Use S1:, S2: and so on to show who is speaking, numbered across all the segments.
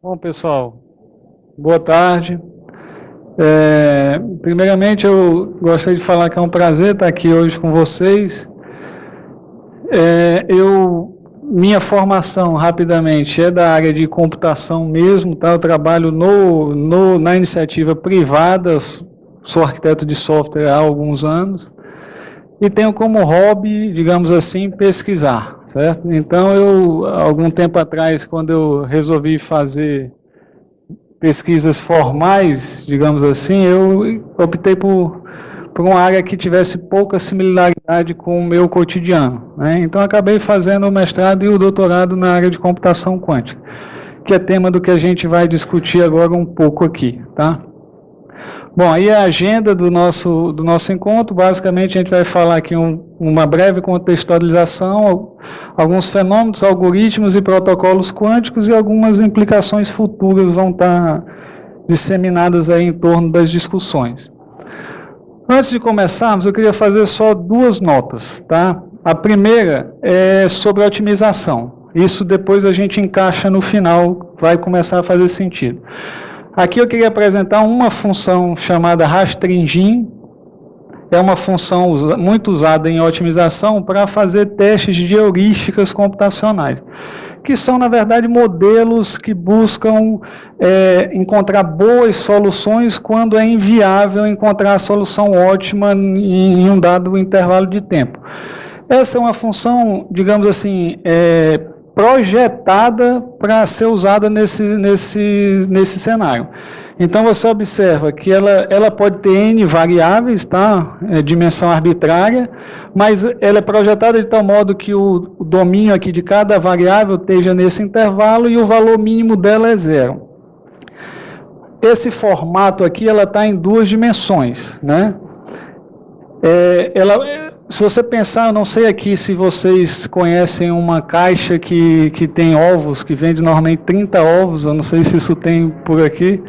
S1: Bom, pessoal, boa tarde. Primeiramente, eu gostaria de falar que é um prazer estar aqui hoje com vocês. Minha formação, rapidamente, é da área de computação mesmo, tá? Eu trabalho na iniciativa privada, sou arquiteto de software há alguns anos, e tenho como hobby, digamos assim, pesquisar, certo? Então, algum tempo atrás, quando eu resolvi fazer pesquisas formais, digamos assim, eu optei por uma área que tivesse pouca similaridade com o meu cotidiano, né? Então, acabei fazendo o mestrado e o doutorado na área de computação quântica, que é tema do que a gente vai discutir agora um pouco aqui, tá? Bom, aí a agenda do nosso encontro, basicamente a gente vai falar aqui uma breve contextualização, alguns fenômenos, algoritmos e protocolos quânticos e algumas implicações futuras vão estar disseminadas aí em torno das discussões. Antes de começarmos, eu queria fazer só duas notas, tá? A primeira é sobre a otimização. Isso depois a gente encaixa no final, vai começar a fazer sentido. Aqui eu queria apresentar uma função chamada rastringin. É uma função muito usada em otimização para fazer testes de heurísticas computacionais, que são, na verdade, modelos que buscam encontrar boas soluções quando é inviável encontrar a solução ótima em um dado intervalo de tempo. Essa é uma função, digamos assim, projetada para ser usada nesse cenário. Então, você observa que ela pode ter N variáveis, tá? Dimensão arbitrária, mas ela é projetada de tal modo que o domínio aqui de cada variável esteja nesse intervalo e o valor mínimo dela é 0. Esse formato aqui, ela está em duas dimensões, né? Se você pensar, eu não sei aqui se vocês conhecem uma caixa que tem ovos, que vende normalmente 30 ovos, eu não sei se isso tem por aqui.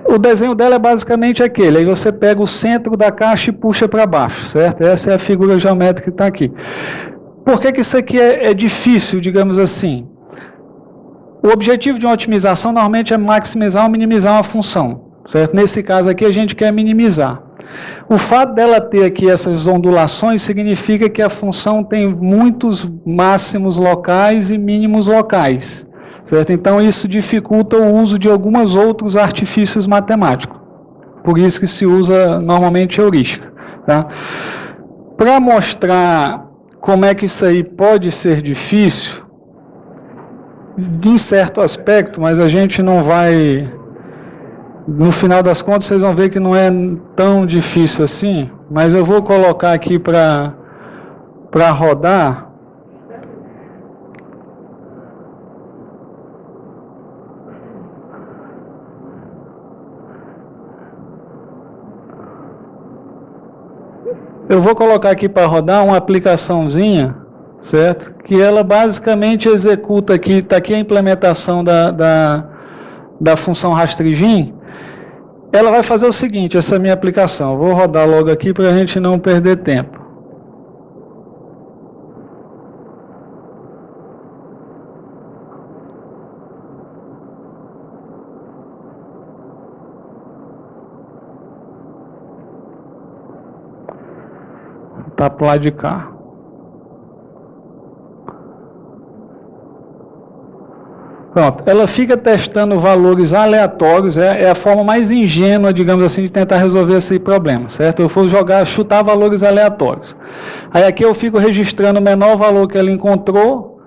S1: O desenho dela é basicamente aquele, aí você pega o centro da caixa e puxa para baixo, certo? Essa é a figura geométrica que está aqui. Por que isso aqui é difícil, digamos assim? O objetivo de uma otimização normalmente é maximizar ou minimizar uma função, certo? Nesse caso aqui a gente quer minimizar. O fato dela ter aqui essas ondulações significa que a função tem muitos máximos locais e mínimos locais, certo? Então isso dificulta o uso de alguns outros artifícios matemáticos. Por isso que se usa normalmente heurística, tá? Para mostrar como é que isso aí pode ser difícil, em certo aspecto, mas a gente não vai... No final das contas, vocês vão ver que não é tão difícil assim, mas eu vou colocar aqui para rodar. Eu vou colocar aqui para rodar uma aplicaçãozinha, certo? Que ela basicamente executa aqui, está aqui a implementação da função rastringin. Ela vai fazer o seguinte, essa minha aplicação, vou rodar logo aqui para a gente não perder tempo. Tá para lá de cá. Pronto, ela fica testando valores aleatórios, é a forma mais ingênua, digamos assim, de tentar resolver esse problema, certo? Eu vou chutar valores aleatórios. Aí aqui eu fico registrando o menor valor que ela encontrou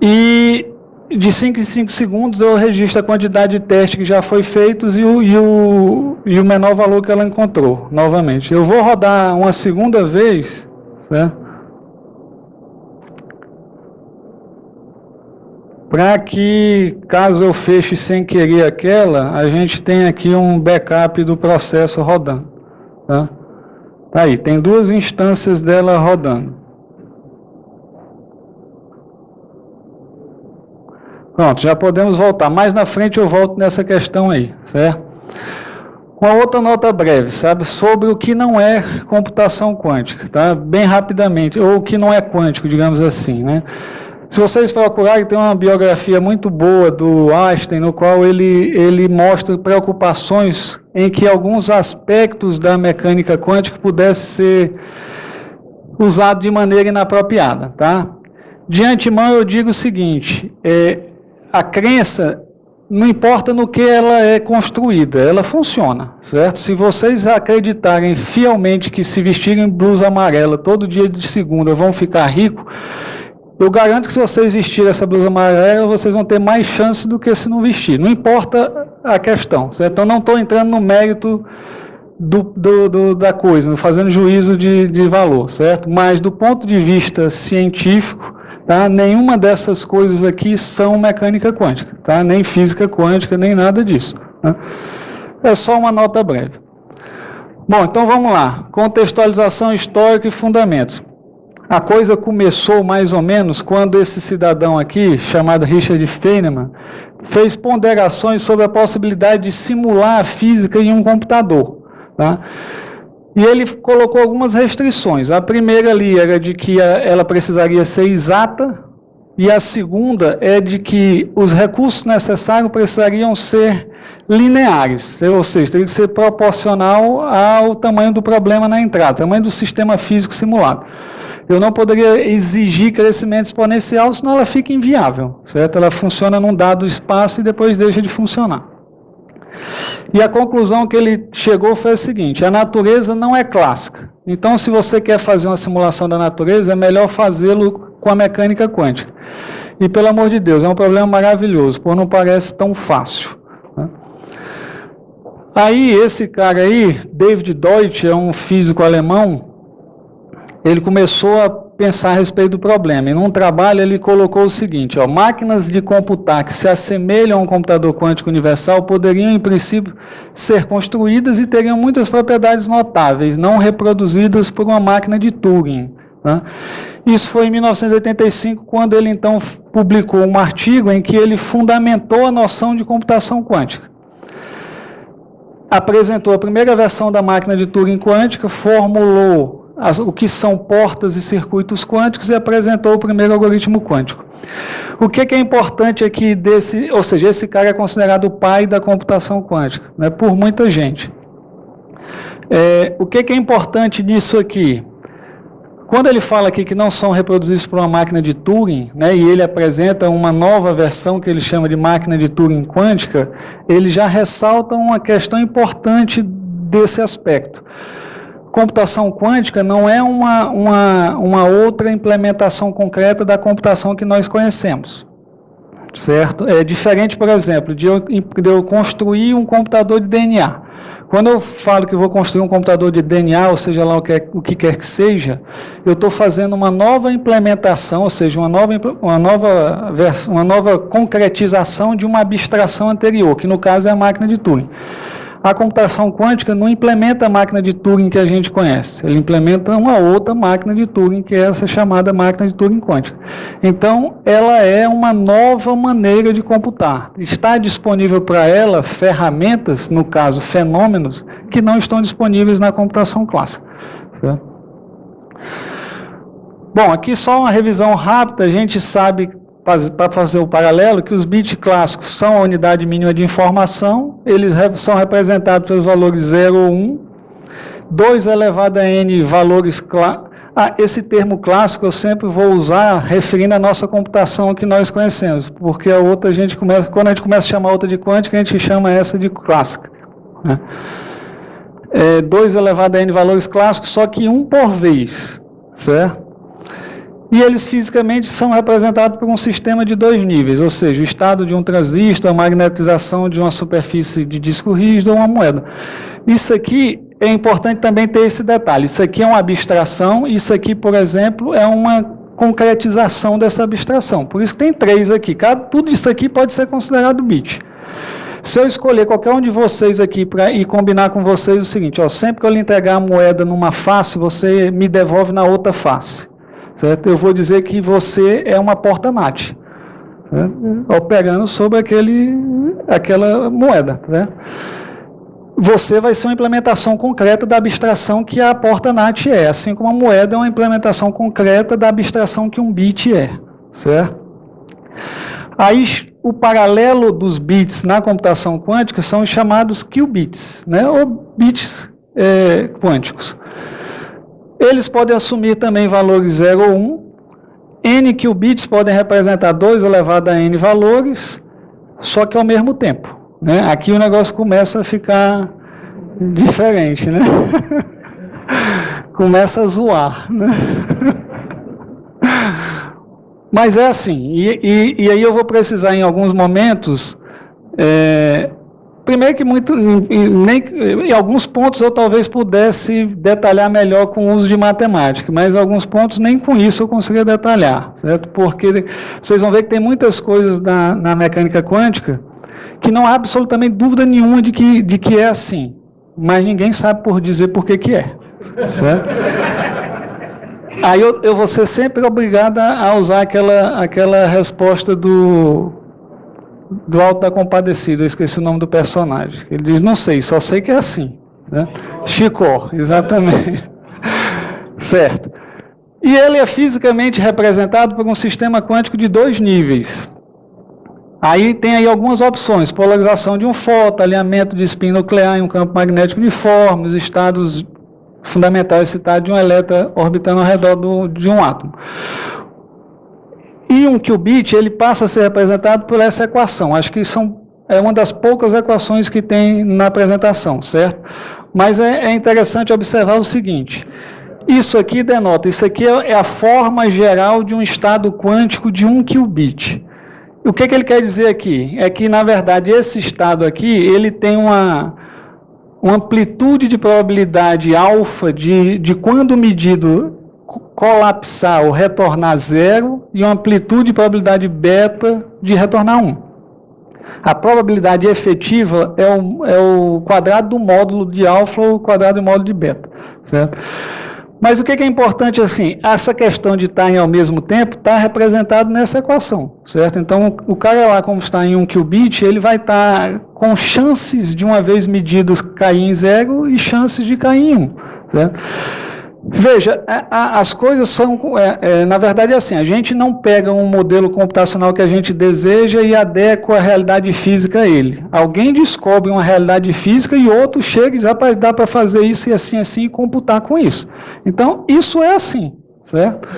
S1: e de 5 em 5 segundos eu registro a quantidade de testes que já foi feitos e o menor valor que ela encontrou, novamente. Eu vou rodar uma segunda vez, certo? Para que, caso eu feche sem querer aquela, a gente tem aqui um backup do processo rodando. Tá? Aí, tem duas instâncias dela rodando. Pronto, já podemos voltar. Mais na frente eu volto nessa questão aí, certo? Uma outra nota breve, sabe, sobre o que não é computação quântica, tá? Bem rapidamente, ou o que não é quântico, digamos assim, né? Se vocês procurarem, tem uma biografia muito boa do Einstein, no qual ele mostra preocupações em que alguns aspectos da mecânica quântica pudessem ser usados de maneira inapropriada, tá? De antemão eu digo o seguinte, a crença, não importa no que ela é construída, ela funciona, certo? Se vocês acreditarem fielmente que se vestirem blusa amarela todo dia de segunda vão ficar ricos, eu garanto que se vocês vestirem essa blusa amarela, vocês vão ter mais chance do que se não vestir. Não importa a questão, certo? Então não estou entrando no mérito da coisa, fazendo juízo de valor, certo? Mas do ponto de vista científico, tá? Nenhuma dessas coisas aqui são mecânica quântica, tá? Nem física quântica, nem nada disso. Tá? É só uma nota breve. Bom, então vamos lá. Contextualização histórica e fundamentos. A coisa começou mais ou menos quando esse cidadão aqui, chamado Richard Feynman, fez ponderações sobre a possibilidade de simular a física em um computador. Tá? E ele colocou algumas restrições. A primeira ali era de que ela precisaria ser exata, e a segunda é de que os recursos necessários precisariam ser lineares, ou seja, teria que ser proporcional ao tamanho do problema na entrada, tamanho do sistema físico simulado. Eu não poderia exigir crescimento exponencial, senão ela fica inviável, certo? Ela funciona num dado espaço e depois deixa de funcionar. E a conclusão que ele chegou foi a seguinte: a natureza não é clássica. Então, se você quer fazer uma simulação da natureza, é melhor fazê-lo com a mecânica quântica. E, pelo amor de Deus, é um problema maravilhoso, porque não parece tão fácil. Né? Aí, esse cara aí, David Deutsch, é um físico alemão, ele começou a pensar a respeito do problema. E num trabalho ele colocou o seguinte, ó, máquinas de computar que se assemelham a um computador quântico universal poderiam, em princípio, ser construídas e teriam muitas propriedades notáveis, não reproduzidas por uma máquina de Turing. Tá? Isso foi em 1985, quando ele então publicou um artigo em que ele fundamentou a noção de computação quântica. Apresentou a primeira versão da máquina de Turing quântica, formulou o que são portas e circuitos quânticos e apresentou o primeiro algoritmo quântico. O que é importante aqui ou seja, esse cara é considerado o pai da computação quântica, né, por muita gente. O que é importante nisso aqui? Quando ele fala aqui que não são reproduzidos por uma máquina de Turing, né, e ele apresenta uma nova versão que ele chama de máquina de Turing quântica, ele já ressalta uma questão importante desse aspecto. Computação quântica não é uma outra implementação concreta da computação que nós conhecemos, certo? É diferente, por exemplo, de eu construir um computador de DNA. Quando eu falo que vou construir um computador de DNA, ou seja lá o que quer que seja, eu estou fazendo uma nova implementação, ou seja, uma nova concretização de uma abstração anterior, que no caso é a máquina de Turing. A computação quântica não implementa a máquina de Turing que a gente conhece, ele implementa uma outra máquina de Turing, que é essa chamada máquina de Turing quântica. Então, ela é uma nova maneira de computar. Está disponível para ela ferramentas, no caso fenômenos, que não estão disponíveis na computação clássica. Certo? Bom, aqui só uma revisão rápida, a gente sabe, para fazer o paralelo, que os bits clássicos são a unidade mínima de informação, eles são representados pelos valores 0 ou 1, 2 elevado a n valores clássicos. Esse termo clássico eu sempre vou usar referindo a nossa computação que nós conhecemos, porque a outra quando a gente começa a chamar a outra de quântica, a gente chama essa de clássica. Né? 2 elevado a n valores clássicos, só que 1 por vez, certo? E eles fisicamente são representados por um sistema de 2 níveis, ou seja, o estado de um transistor, a magnetização de uma superfície de disco rígido ou uma moeda. Isso aqui é importante também ter esse detalhe. Isso aqui é uma abstração, isso aqui, por exemplo, é uma concretização dessa abstração. Por isso que tem 3 aqui. Tudo isso aqui pode ser considerado bit. Se eu escolher qualquer um de vocês aqui e combinar com vocês o seguinte, ó, sempre que eu lhe entregar a moeda numa face, você me devolve na outra face. Certo? Eu vou dizer que você é uma porta NAT, operando sobre aquela moeda. Certo? Você vai ser uma implementação concreta da abstração que a porta NAT é, assim como a moeda é uma implementação concreta da abstração que um bit é. Certo? Aí, o paralelo dos bits na computação quântica são os chamados qubits, né, ou bits quânticos. Eles podem assumir também valores 0 ou 1. N qubits podem representar 2 elevado a n valores, só que ao mesmo tempo, né? Aqui o negócio começa a ficar diferente, né? Começa a zoar, né? Mas é assim, e aí eu vou precisar em alguns momentos, primeiro que em alguns pontos eu talvez pudesse detalhar melhor com o uso de matemática, mas alguns pontos nem com isso eu conseguia detalhar, certo? Porque vocês vão ver que tem muitas coisas na mecânica quântica que não há absolutamente dúvida nenhuma de que é assim, mas ninguém sabe por dizer por que é, certo? Aí eu vou ser sempre obrigado a usar aquela resposta do Alto da Compadecida, eu esqueci o nome do personagem. Ele diz, não sei, só sei que é assim, né? Chicó, exatamente. Certo. E ele é fisicamente representado por um sistema quântico de 2 níveis. Aí tem aí algumas opções, polarização de um fóton, alinhamento de spin nuclear em um campo magnético uniforme, os estados fundamentais citados de um elétron orbitando ao redor de um átomo. E um qubit, ele passa a ser representado por essa equação. Acho que é uma das poucas equações que tem na apresentação, certo? Mas é interessante observar o seguinte, isso aqui denota, isso aqui é a forma geral de um estado quântico de um qubit. O que ele quer dizer aqui? É que, na verdade, esse estado aqui, ele tem uma amplitude de probabilidade alfa de quando medido colapsar ou retornar 0 e uma amplitude de probabilidade beta de retornar 1. A probabilidade efetiva é o quadrado do módulo de alfa ou o quadrado do módulo de beta, certo? Mas o que é importante, assim, essa questão de estar em ao mesmo tempo está representado nessa equação, certo? Então, o cara lá, como está em um qubit, ele vai estar com chances de uma vez medidos cair em 0 e chances de cair em 1, certo? Veja, as coisas são, na verdade, assim, a gente não pega um modelo computacional que a gente deseja e adequa a realidade física a ele. Alguém descobre uma realidade física e outro chega e diz, rapaz, dá para fazer isso e assim e computar com isso. Então, isso é assim, certo?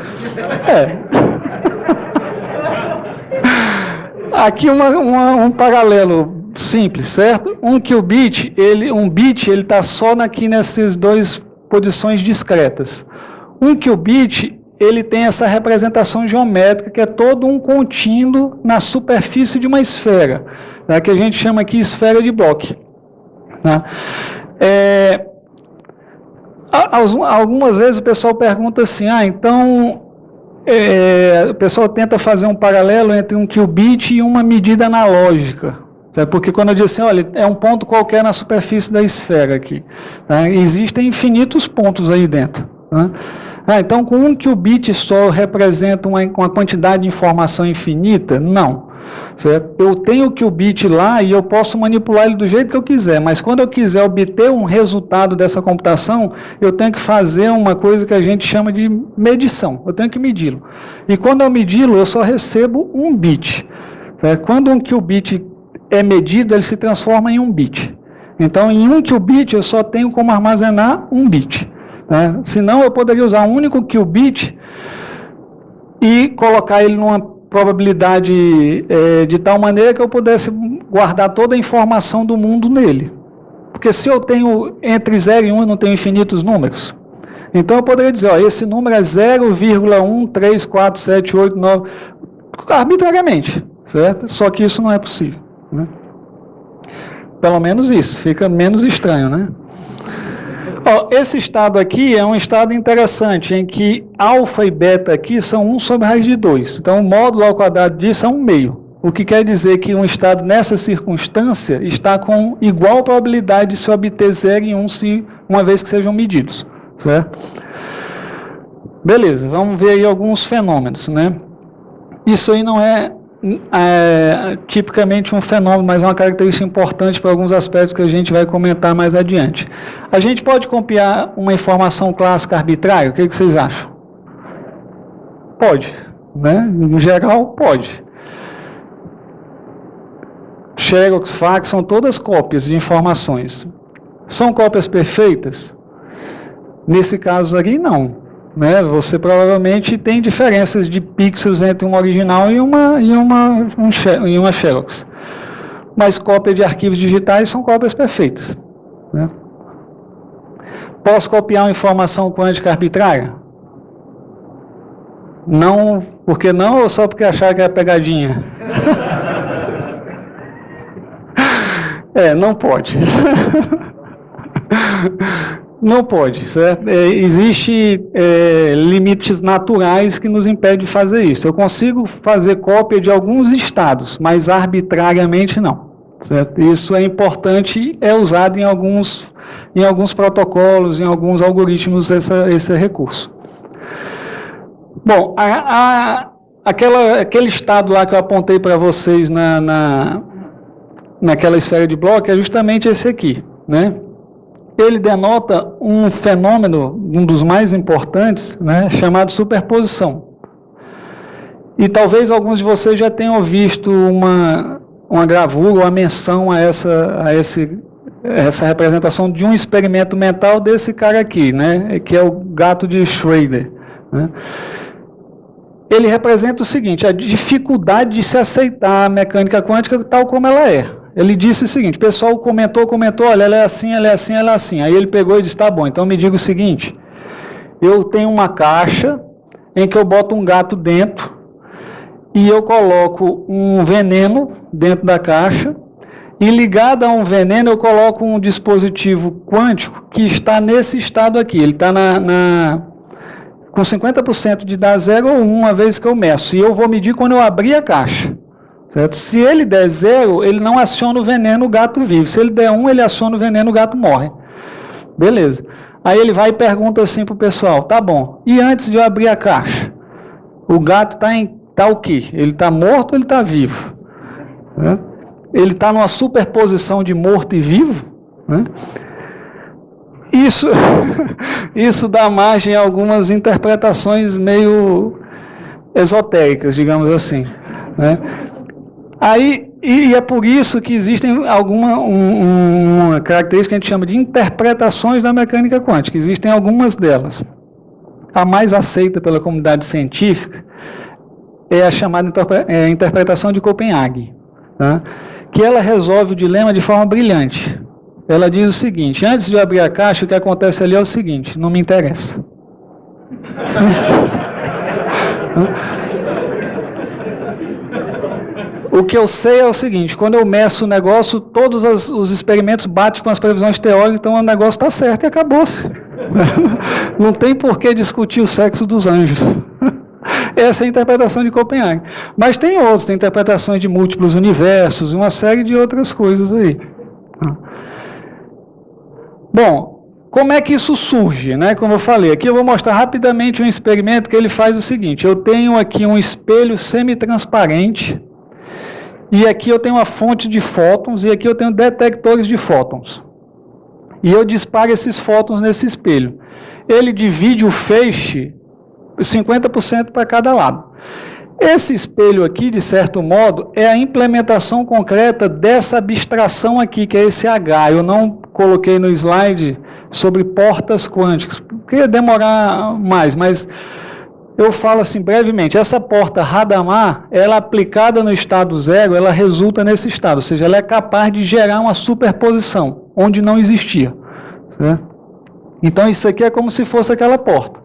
S1: Aqui um paralelo simples, certo? Um qubit, um bit, ele está só nessas 2 posições discretas. Um qubit, ele tem essa representação geométrica, que é todo um contínuo na superfície de uma esfera, né, que a gente chama aqui esfera de Bloch. Né? Algumas vezes o pessoal pergunta assim, então, o pessoal tenta fazer um paralelo entre um qubit e uma medida analógica. Porque quando eu digo assim, olha, é um ponto qualquer na superfície da esfera aqui. Né? Existem infinitos pontos aí dentro. Né? Então, com um qubit só representa uma quantidade de informação infinita? Não. Certo? Eu tenho o qubit lá e eu posso manipular ele do jeito que eu quiser, mas quando eu quiser obter um resultado dessa computação, eu tenho que fazer uma coisa que a gente chama de medição. Eu tenho que medi-lo. E quando eu medi-lo, eu só recebo um bit. Certo? Quando um qubit é medido, ele se transforma em um bit. Então, em um qubit, eu só tenho como armazenar um bit. Né? Senão, eu poderia usar um único qubit e colocar ele numa probabilidade de tal maneira que eu pudesse guardar toda a informação do mundo nele. Porque se eu tenho entre 0 e 1, eu não tenho infinitos números. Então, eu poderia dizer, ó, esse número é 0,13478,9, arbitrariamente, certo? Só que isso não é possível. Né? Pelo menos isso, fica menos estranho, né? Ó, esse estado aqui é um estado interessante, em que alfa e beta aqui são 1 sobre raiz de 2. Então, o módulo ao quadrado disso é 1/2. O que quer dizer que um estado nessa circunstância está com igual probabilidade de se obter 0 e 1, uma vez que sejam medidos. Certo? Beleza, vamos ver aí alguns fenômenos, né? Isso aí não é tipicamente um fenômeno, mas é uma característica importante para alguns aspectos que a gente vai comentar mais adiante. A gente pode copiar uma informação clássica arbitrária? O que vocês acham? Pode, né? Em geral, pode. Xerox, fax, são todas cópias de informações. São cópias perfeitas? Nesse caso aqui, não. Né? Você provavelmente tem diferenças de pixels entre uma original e uma Xerox. Mas cópia de arquivos digitais são cópias perfeitas. Né? Posso copiar uma informação quântica arbitrária? Não, porque não, ou só porque achar que é pegadinha? Não pode. Não pode, certo? Existem limites naturais que nos impedem de fazer isso. Eu consigo fazer cópia de alguns estados, mas arbitrariamente não. Certo? Isso é importante e é usado em alguns protocolos, em alguns algoritmos, esse recurso. Bom, aquele estado lá que eu apontei para vocês naquela esfera de bloco é justamente esse aqui, né? Ele denota um fenômeno, um dos mais importantes, né, chamado superposição. E talvez alguns de vocês já tenham visto uma gravura ou uma menção a essa representação de um experimento mental desse cara aqui, né, que é o gato de Schroeder. Né? Ele representa o seguinte, a dificuldade de se aceitar a mecânica quântica tal como ela é. Ele disse o seguinte, o pessoal comentou, olha, ela é assim, ela é assim, ela é assim. Aí ele pegou e disse, tá bom, então me diga o seguinte, eu tenho uma caixa em que eu boto um gato dentro e eu coloco um veneno dentro da caixa e ligado a um veneno eu coloco um dispositivo quântico que está nesse estado aqui, ele está com 50% de dar 0 ou 1 uma vez que eu meço, e eu vou medir quando eu abrir a caixa. Certo? Se ele der 0, ele não aciona o veneno, o gato vive. Se ele der 1, ele aciona o veneno, o gato morre. Beleza. Aí ele vai e pergunta assim para o pessoal, tá bom, e antes de eu abrir a caixa, o gato está o quê? Ele está morto ou ele está vivo? Né? Ele está numa superposição de morto e vivo? Né? Isso dá margem a algumas interpretações meio esotéricas, digamos assim. Né? Aí, e é por isso que existem uma característica que a gente chama de interpretações da mecânica quântica. Existem algumas delas. A mais aceita pela comunidade científica é a chamada interpretação de Copenhague, tá? Que ela resolve o dilema de forma brilhante. Ela diz o seguinte, antes de eu abrir a caixa, o que acontece ali é o seguinte, não me interessa. O que eu sei é o seguinte, quando eu meço o negócio, todos os experimentos batem com as previsões teóricas, então o negócio está certo e acabou-se. Não tem por que discutir o sexo dos anjos. Essa é a interpretação de Copenhague. Mas tem outros, tem interpretações de múltiplos universos, uma série de outras coisas aí. Bom, como é que isso surge, né? Como eu falei, aqui eu vou mostrar rapidamente um experimento que ele faz o seguinte, eu tenho aqui um espelho semi-transparente, e aqui eu tenho uma fonte de fótons, e aqui eu tenho detectores de fótons. E eu disparo esses fótons nesse espelho. Ele divide o feixe 50% para cada lado. Esse espelho aqui, de certo modo, é a implementação concreta dessa abstração aqui, que é esse H. Eu não coloquei no slide sobre portas quânticas, porque ia demorar mais, mas eu falo assim brevemente, essa porta Hadamard, ela aplicada no estado zero, ela resulta nesse estado, ou seja, ela é capaz de gerar uma superposição, onde não existia. Certo? Então isso aqui é como se fosse aquela porta.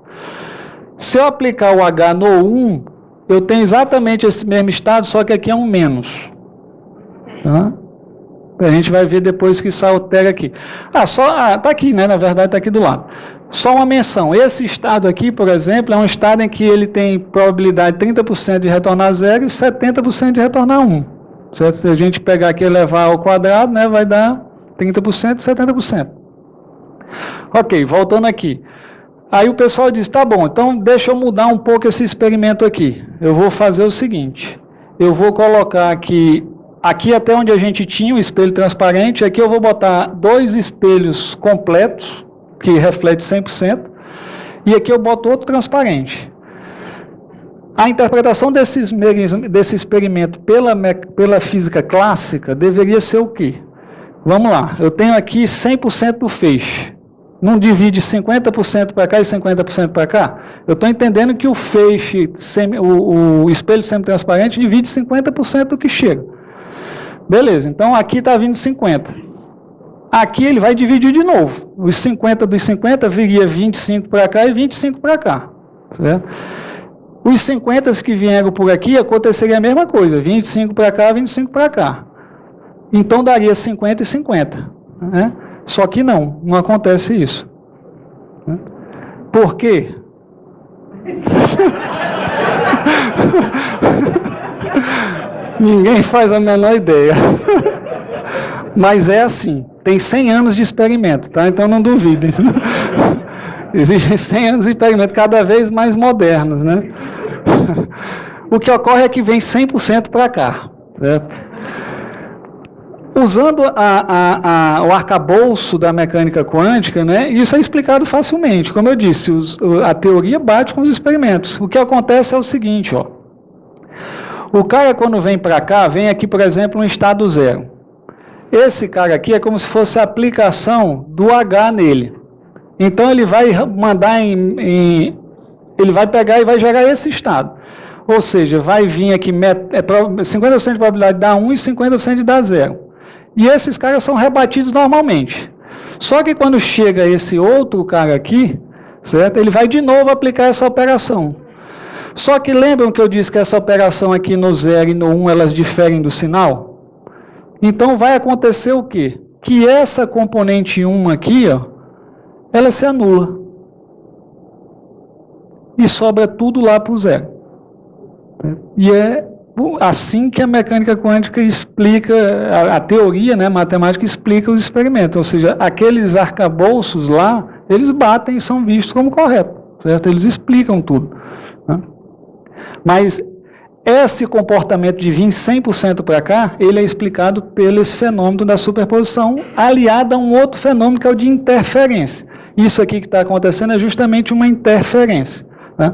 S1: Se eu aplicar o H no 1, eu tenho exatamente esse mesmo estado, só que aqui é um menos. Tá? A gente vai ver depois que isso altera aqui. Tá aqui, né? Na verdade está aqui do lado. Só uma menção, esse estado aqui, por exemplo, é um estado em que ele tem probabilidade de 30% de retornar 0 e 70% de retornar 1. Certo? Se a gente pegar aqui e levar ao quadrado, né, vai dar 30% e 70%. Ok, voltando aqui. Aí o pessoal diz, tá bom, então deixa eu mudar um pouco esse experimento aqui. Eu vou fazer o seguinte, eu vou colocar aqui até onde a gente tinha um espelho transparente, aqui eu vou botar 2 espelhos completos, que reflete 100%, e aqui eu boto outro transparente. A interpretação desse experimento pela física clássica deveria ser o quê? Vamos lá, eu tenho aqui 100% do feixe. Não divide 50% para cá e 50% para cá? Eu estou entendendo que o feixe, o espelho semi-transparente, divide 50% do que chega. Beleza, então aqui está vindo 50. Aqui ele vai dividir de novo. Os 50 dos 50 viria 25 para cá e 25 para cá. Certo? Os 50 que vieram por aqui, aconteceria a mesma coisa. 25 para cá, 25 para cá. Então daria 50 e 50. Né? Só que não acontece isso. Por quê? Ninguém faz a menor ideia. Mas é assim, tem 100 anos de experimento, tá? Então não duvidem. Existem 100 anos de experimento, cada vez mais modernos, né? O que ocorre é que vem 100% para cá, certo? Usando o arcabouço da mecânica quântica, né, isso é explicado facilmente. Como eu disse, a teoria bate com os experimentos. O que acontece é o seguinte, ó. O cara, quando vem para cá, vem aqui, por exemplo, um estado zero. Esse cara aqui é como se fosse a aplicação do H nele. Então, ele vai mandar ele vai pegar e vai gerar esse estado. Ou seja, vai vir aqui 50% de probabilidade de dar 1 e 50% de dar 0. E esses caras são rebatidos normalmente. Só que quando chega esse outro cara aqui, certo? Ele vai de novo aplicar essa operação. Só que lembram que eu disse que essa operação aqui no 0 e no 1, elas diferem do sinal? Então vai acontecer o quê? Que essa componente 1 aqui, ó, ela se anula. E sobra tudo lá para o 0. E é assim que a mecânica quântica explica, a teoria, né, matemática explica os experimentos. Ou seja, aqueles arcabouços lá, eles batem e são vistos como corretos. Certo? Eles explicam tudo. Né? Mas esse comportamento de vir 100% para cá, ele é explicado pelo esse fenômeno da superposição, aliado a um outro fenômeno que é o de interferência. Isso aqui que está acontecendo é justamente uma interferência. Né?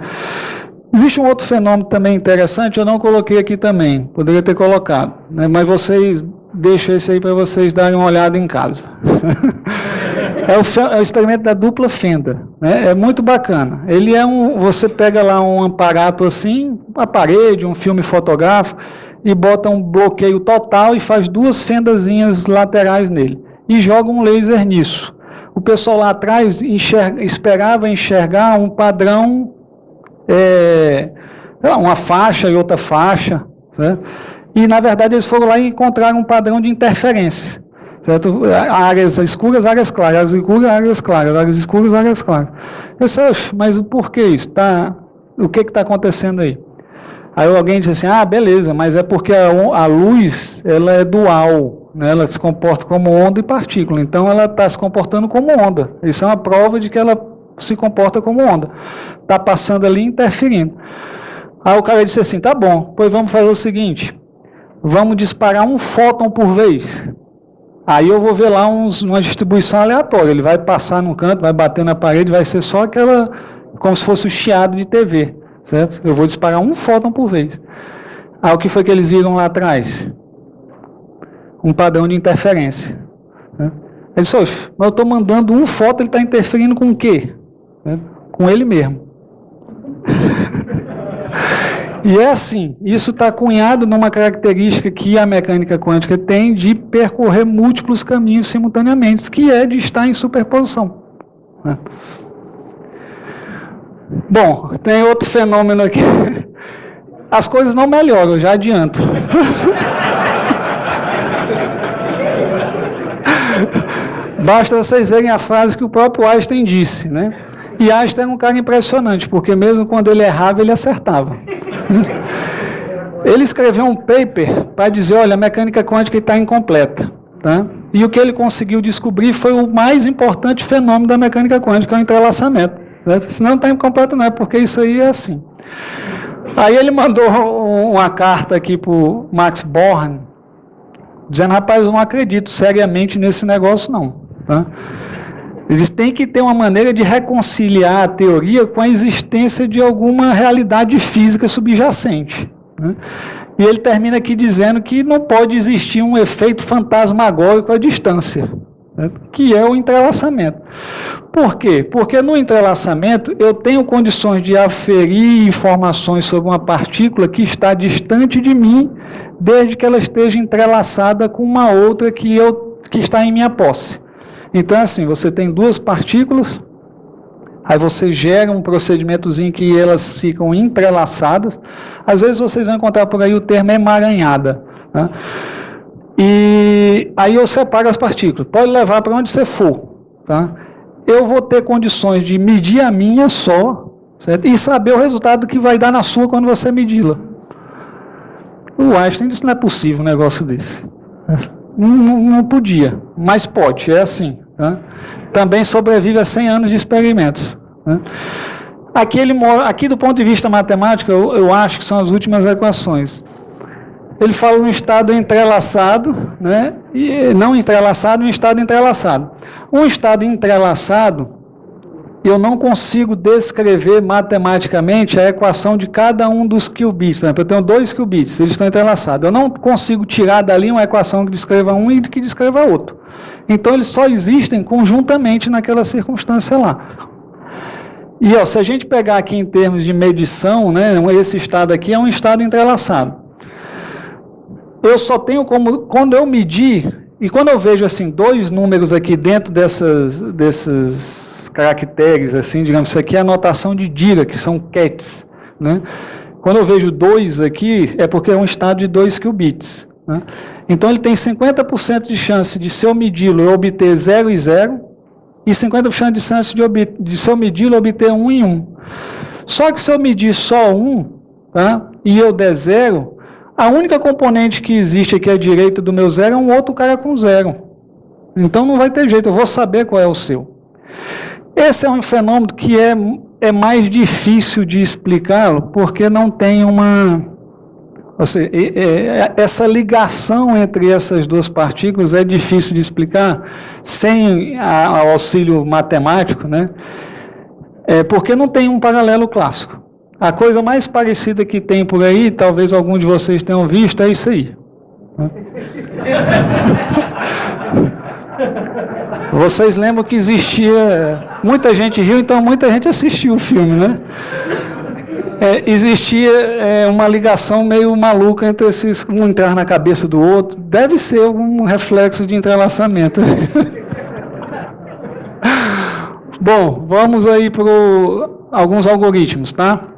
S1: Existe um outro fenômeno também interessante, eu não coloquei aqui também, poderia ter colocado, né? Mas vocês, deixo esse aí para vocês darem uma olhada em casa. É o experimento da dupla fenda, né? É muito bacana. Ele é você pega lá um aparato assim, uma parede, um filme fotográfico, e bota um bloqueio total e faz 2 fendazinhas laterais nele, e joga um laser nisso. O pessoal lá atrás esperava enxergar um padrão, uma faixa e outra faixa, certo? E na verdade eles foram lá e encontraram um padrão de interferência, certo? Áreas escuras, áreas claras, áreas escuras, áreas claras, áreas escuras, áreas claras. Eu disse, mas por que isso? O que está acontecendo aí? Aí alguém disse assim, beleza, mas é porque a luz, ela é dual, né? Ela se comporta como onda e partícula, então ela está se comportando como onda. Isso é uma prova de que ela se comporta como onda. Está passando ali interferindo. Aí o cara disse assim, tá bom, pois vamos fazer o seguinte, vamos disparar um fóton por vez. Aí eu vou ver lá uma distribuição aleatória, ele vai passar num canto, vai bater na parede, vai ser só aquela, como se fosse o chiado de TV, certo? Eu vou disparar um fóton por vez. Aí o que foi que eles viram lá atrás? Um padrão de interferência. Né? Ele disse, mas eu estou mandando um fóton, ele está interferindo com o quê? Com ele mesmo. E é assim, isso está cunhado numa característica que a mecânica quântica tem de percorrer múltiplos caminhos simultaneamente, que é de estar em superposição. Né? Bom, tem outro fenômeno aqui. As coisas não melhoram, eu já adianto. Basta vocês verem a frase que o próprio Einstein disse, né? E Einstein era um cara impressionante, porque mesmo quando ele errava, ele acertava. Ele escreveu um paper para dizer, olha, a mecânica quântica está incompleta. Tá? E o que ele conseguiu descobrir foi o mais importante fenômeno da mecânica quântica, que é o entrelaçamento. Certo? Se não está incompleto, não é, porque isso aí é assim. Aí ele mandou uma carta aqui para o Max Born, dizendo, rapaz, eu não acredito seriamente nesse negócio, não. Tá? Eles têm que ter uma maneira de reconciliar a teoria com a existência de alguma realidade física subjacente, né? E ele termina aqui dizendo que não pode existir um efeito fantasmagórico à distância, né? Que é o entrelaçamento. Por quê? Porque no entrelaçamento eu tenho condições de aferir informações sobre uma partícula que está distante de mim, desde que ela esteja entrelaçada com uma outra que está em minha posse. Então, assim, você tem duas partículas, aí você gera um procedimentozinho que elas ficam entrelaçadas. Às vezes vocês vão encontrar por aí o termo emaranhada, né? E aí eu separo as partículas. Pode levar para onde você for, tá? Eu vou ter condições de medir a minha só, certo? E saber o resultado que vai dar na sua quando você medi-la. O Einstein disse que não é possível um negócio desse. Não podia, mas pode, é assim. Né? Também sobrevive a 100 anos de experimentos. Né? Aqui do ponto de vista matemático, eu acho que são as últimas equações. Ele fala no estado entrelaçado, né? E não entrelaçado, um estado entrelaçado. Um estado entrelaçado, eu não consigo descrever matematicamente a equação de cada um dos qubits. Por exemplo, eu tenho 2 qubits, eles estão entrelaçados. Eu não consigo tirar dali uma equação que descreva um e que descreva outro. Então, eles só existem conjuntamente naquela circunstância lá. E se a gente pegar aqui em termos de medição, né, esse estado aqui é um estado entrelaçado. Eu só tenho como, quando eu medir, e quando eu vejo assim 2 números aqui dentro desses caracteres, assim, digamos, isso aqui é a notação de Dirac, que são qubits, né? Quando eu vejo 2 aqui, é porque é um estado de 2 qubits, né? Então ele tem 50% de chance de, se eu medi-lo, eu obter 0 e 0, e 50% de chance de se eu medi-lo, obter 1 e 1. Só que se eu medir só 1, tá, e eu der 0, a única componente que existe aqui à direita do meu 0 é um outro cara com 0. Então não vai ter jeito, eu vou saber qual é o seu. Esse é um fenômeno que é mais difícil de explicá-lo, porque não tem uma... Ou seja, essa ligação entre essas duas partículas é difícil de explicar sem auxílio matemático, né? Porque não tem um paralelo clássico. A coisa mais parecida que tem por aí, talvez algum de vocês tenham visto, é isso aí. Vocês lembram que existia... Muita gente riu, então muita gente assistiu o filme, né? Existia uma ligação meio maluca entre esses, um entrar na cabeça do outro. Deve ser algum reflexo de entrelaçamento. Bom, vamos aí para alguns algoritmos, tá?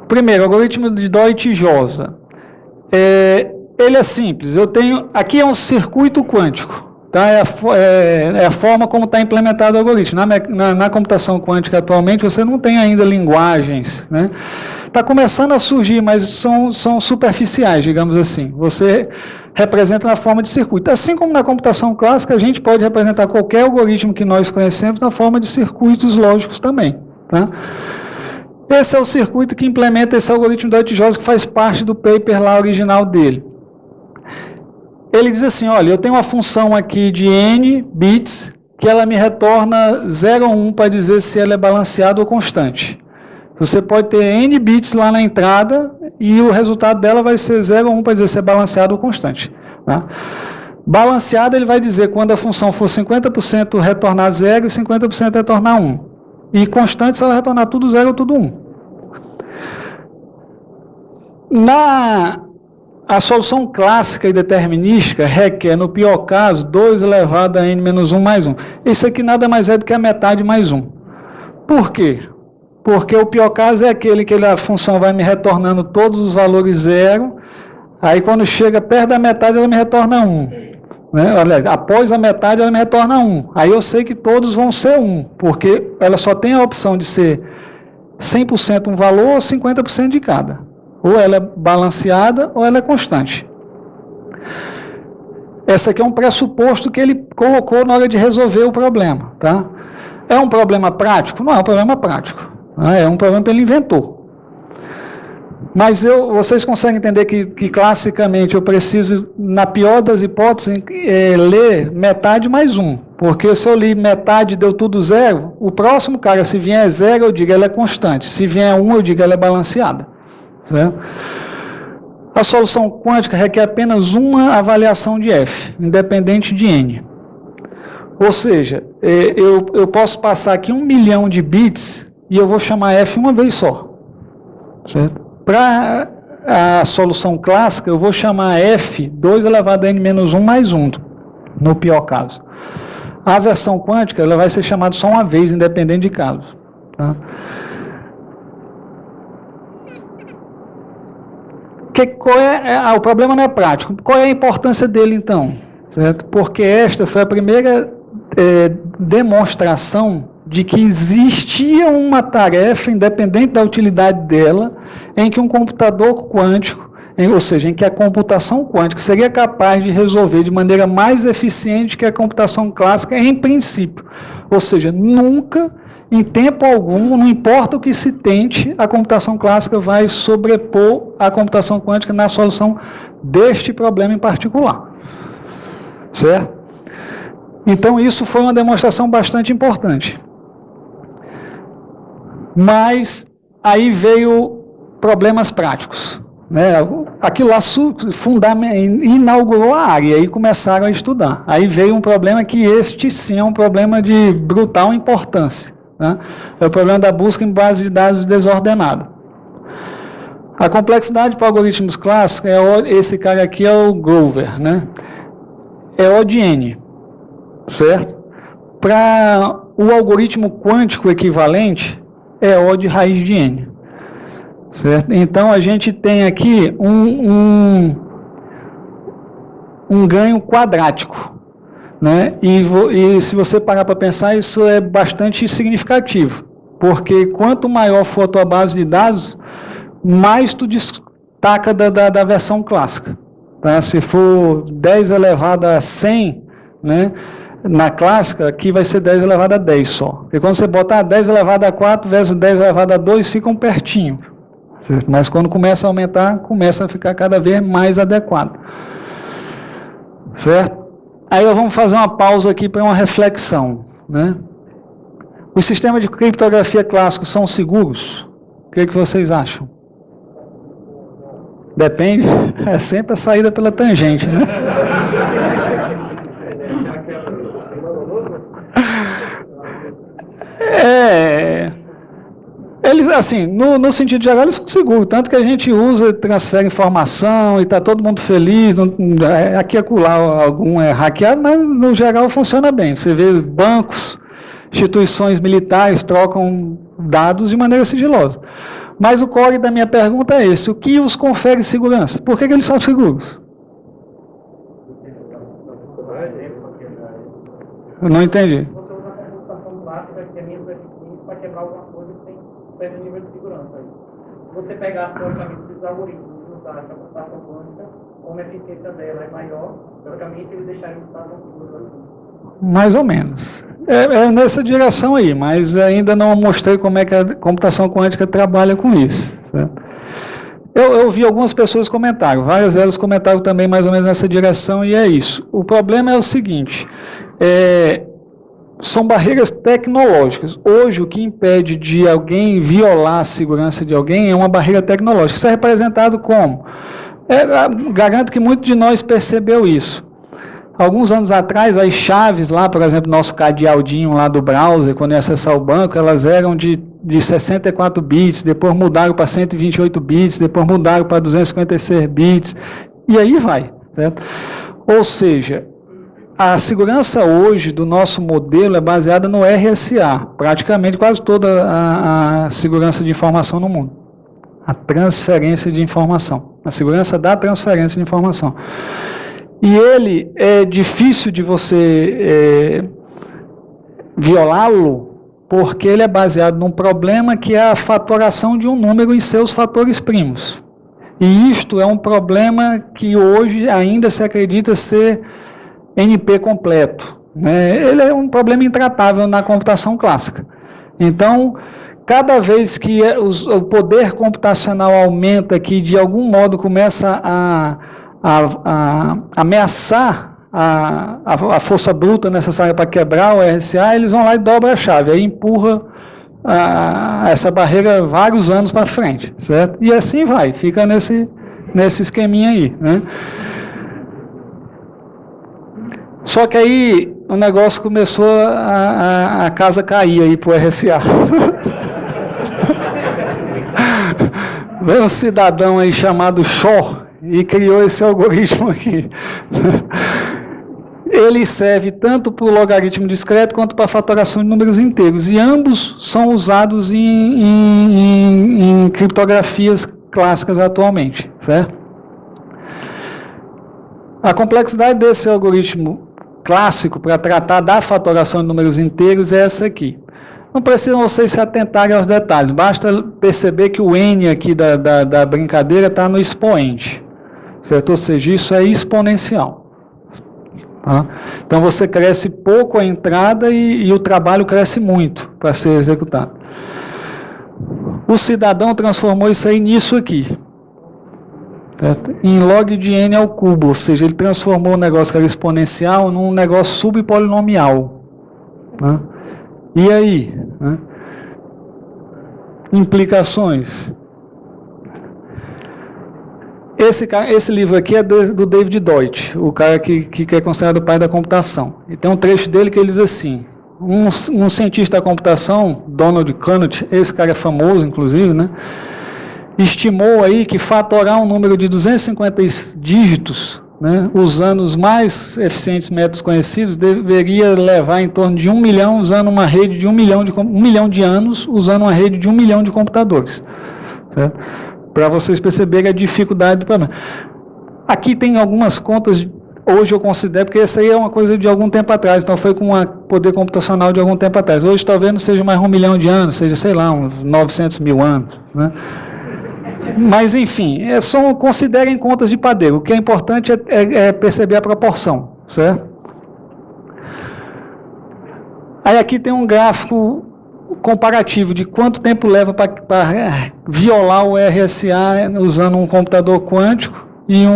S1: Primeiro, algoritmo de Deutsch-Josa. Ele é simples. Aqui é um circuito quântico. Tá? É a forma como está implementado o algoritmo. Na computação quântica atualmente, você não tem ainda linguagens, né? Está começando a surgir, mas são superficiais, digamos assim. Você representa na forma de circuito. Assim como na computação clássica, a gente pode representar qualquer algoritmo que nós conhecemos na forma de circuitos lógicos também. Tá? Esse é o circuito que implementa esse algoritmo Deutsch-Josa, que faz parte do paper lá original dele. Ele diz assim, olha, eu tenho uma função aqui de n bits, que ela me retorna 0 ou 1 para dizer se ela é balanceada ou constante. Você pode ter n bits lá na entrada, e o resultado dela vai ser 0 ou 1 para dizer se é balanceado ou constante. Tá? Balanceado, ele vai dizer quando a função for 50% retornar 0 e 50% retornar 1. E constante, se ela retornar tudo 0 ou tudo 1. A solução clássica e determinística requer, no pior caso, 2 elevado a n menos 1 mais 1. Isso aqui nada mais é do que a metade mais 1. Por quê? Porque o pior caso é aquele que a função vai me retornando todos os valores 0, aí quando chega perto da metade ela me retorna 1. Né? Olha, após a metade ela me retorna 1. Aí eu sei que todos vão ser 1, porque ela só tem a opção de ser 100% um valor ou 50% de cada. Ou ela é balanceada ou ela é constante. Esse aqui é um pressuposto que ele colocou na hora de resolver o problema. Tá? É um problema prático? Não é um problema prático. É um problema que ele inventou. Mas vocês conseguem entender que classicamente eu preciso, na pior das hipóteses, ler metade mais 1. Porque se eu li metade deu tudo zero, o próximo cara, se vier zero, eu digo ela é constante. Se vier 1, eu digo ela é balanceada. Certo? A solução quântica requer apenas uma avaliação de F, independente de N. Ou seja, eu posso passar aqui 1 milhão de bits e eu vou chamar F uma vez só. Para a solução clássica, eu vou chamar F 2 elevado a N menos 1 mais 1, no pior caso. A versão quântica ela vai ser chamada só uma vez, independente de caso. Tá? O problema não é prático. Qual é a importância dele, então? Certo? Porque esta foi a primeira demonstração de que existia uma tarefa, independente da utilidade dela, em que um computador quântico, ou seja, em que a computação quântica seria capaz de resolver de maneira mais eficiente que a computação clássica em princípio. Ou seja, nunca, em tempo algum, não importa o que se tente, a computação clássica vai sobrepor a computação quântica na solução deste problema em particular. Certo? Então, isso foi uma demonstração bastante importante. Mas, aí veio problemas práticos. Né? Aquilo lá inaugurou a área, e aí começaram a estudar. Aí veio um problema que este sim é um problema de brutal importância. Né? É o problema da busca em base de dados desordenada. A complexidade para algoritmos clássicos, esse cara aqui é o Grover, né? É O de N, certo? Para o algoritmo quântico equivalente, é O de raiz de N. Certo? Então, a gente tem aqui um ganho quadrático. Né? E se você parar para pensar, isso é bastante significativo. Porque quanto maior for a tua base de dados, mais tu destaca da versão clássica. Tá? Se for 10 elevado a 100, né? Na clássica, aqui vai ser 10 elevado a 10 só. Porque quando você botar 10 elevado a 4 versus 10 elevado a 2, ficam pertinho. Certo? Mas quando começa a aumentar, começa a ficar cada vez mais adequado. Certo? Aí vamos fazer uma pausa aqui para uma reflexão. Né? Os sistemas de criptografia clássicos são seguros? O que vocês acham? Depende. É sempre a saída pela tangente. Né? Eles, assim, no sentido geral, eles são seguros, tanto que a gente usa, transfere informação e está todo mundo feliz, aqui e acolá algum é hackeado, mas no geral funciona bem. Você vê bancos, instituições militares trocam dados de maneira sigilosa. Mas o core da minha pergunta é esse: o que os confere segurança? Por que eles são seguros? Eu não entendi.
S2: Você usa a computação clássica, que é menos eficiente, para quebrar alguma coisa que tem um certo nível de segurança. Se você pegar teoricamente os algoritmos e usar essa computação quântica, como a eficiência dela é maior, teoricamente eles deixariam de estar seguros assim.
S1: Mais ou menos. É nessa direção aí, mas ainda não mostrei como é que a computação quântica trabalha com isso. Certo? Eu vi algumas pessoas comentarem, várias delas comentaram também mais ou menos nessa direção, e é isso. O problema é o seguinte, são barreiras tecnológicas. Hoje, o que impede de alguém violar a segurança de alguém é uma barreira tecnológica. Isso é representado como? Garanto que muito de nós percebeu isso. Alguns anos atrás, as chaves lá, por exemplo, nosso cadeadinho lá do browser, quando ia acessar o banco, elas eram de 64 bits, depois mudaram para 128 bits, depois mudaram para 256 bits, e aí vai. Certo? Ou seja, a segurança hoje do nosso modelo é baseada no RSA, praticamente quase toda a segurança de informação no mundo. A transferência de informação, a segurança da transferência de informação. E ele é difícil de você violá-lo, porque ele é baseado num problema que é a fatoração de um número em seus fatores primos. E isto é um problema que hoje ainda se acredita ser NP completo. Né? Ele é um problema intratável na computação clássica. Então, cada vez que o poder computacional aumenta, que de algum modo começa a ameaçar a força bruta necessária para quebrar o RSA, eles vão lá e dobram a chave, aí empurra essa barreira vários anos para frente, certo? E assim vai, fica nesse esqueminha aí, né? Só que aí o negócio começou a casa cair aí pro RSA. Veio um cidadão aí chamado Shaw e criou esse algoritmo aqui. Ele serve tanto para o logaritmo discreto quanto para a fatoração de números inteiros. E ambos são usados em criptografias clássicas atualmente, certo? A complexidade desse algoritmo clássico para tratar da fatoração de números inteiros é essa aqui. Não precisam vocês se atentarem aos detalhes, basta perceber que o n aqui da brincadeira está no expoente, certo? Ou seja, isso é exponencial. Tá? Então você cresce pouco a entrada e o trabalho cresce muito para ser executado. O cidadão transformou isso aí nisso aqui, certo? Em log de n ao cubo, ou seja, ele transformou o negócio que era exponencial num negócio subpolinomial. Né? E aí? Né? Implicações. Esse livro aqui é do David Deutsch, o cara que é considerado o pai da computação. E tem um trecho dele que ele diz assim, um cientista da computação, Donald Knuth, esse cara é famoso, inclusive, né, estimou aí que fatorar um número de 250 dígitos, né, usando os mais eficientes métodos conhecidos, deveria levar em torno de 1 milhão, usando uma rede de 1 milhão de anos, usando uma rede de 1 milhão de computadores. Certo? Para vocês perceberem a dificuldade do problema. Aqui tem algumas contas, hoje eu considero, porque essa aí é uma coisa de algum tempo atrás, então foi com o poder computacional de algum tempo atrás. Hoje talvez não seja mais 1 milhão de anos, seja, sei lá, uns 900 mil anos. Né? Mas, enfim, considerem contas de padeiro. O que é importante é perceber a proporção, certo? Aí aqui tem um gráfico comparativo de quanto tempo leva para violar o RSA usando um computador quântico e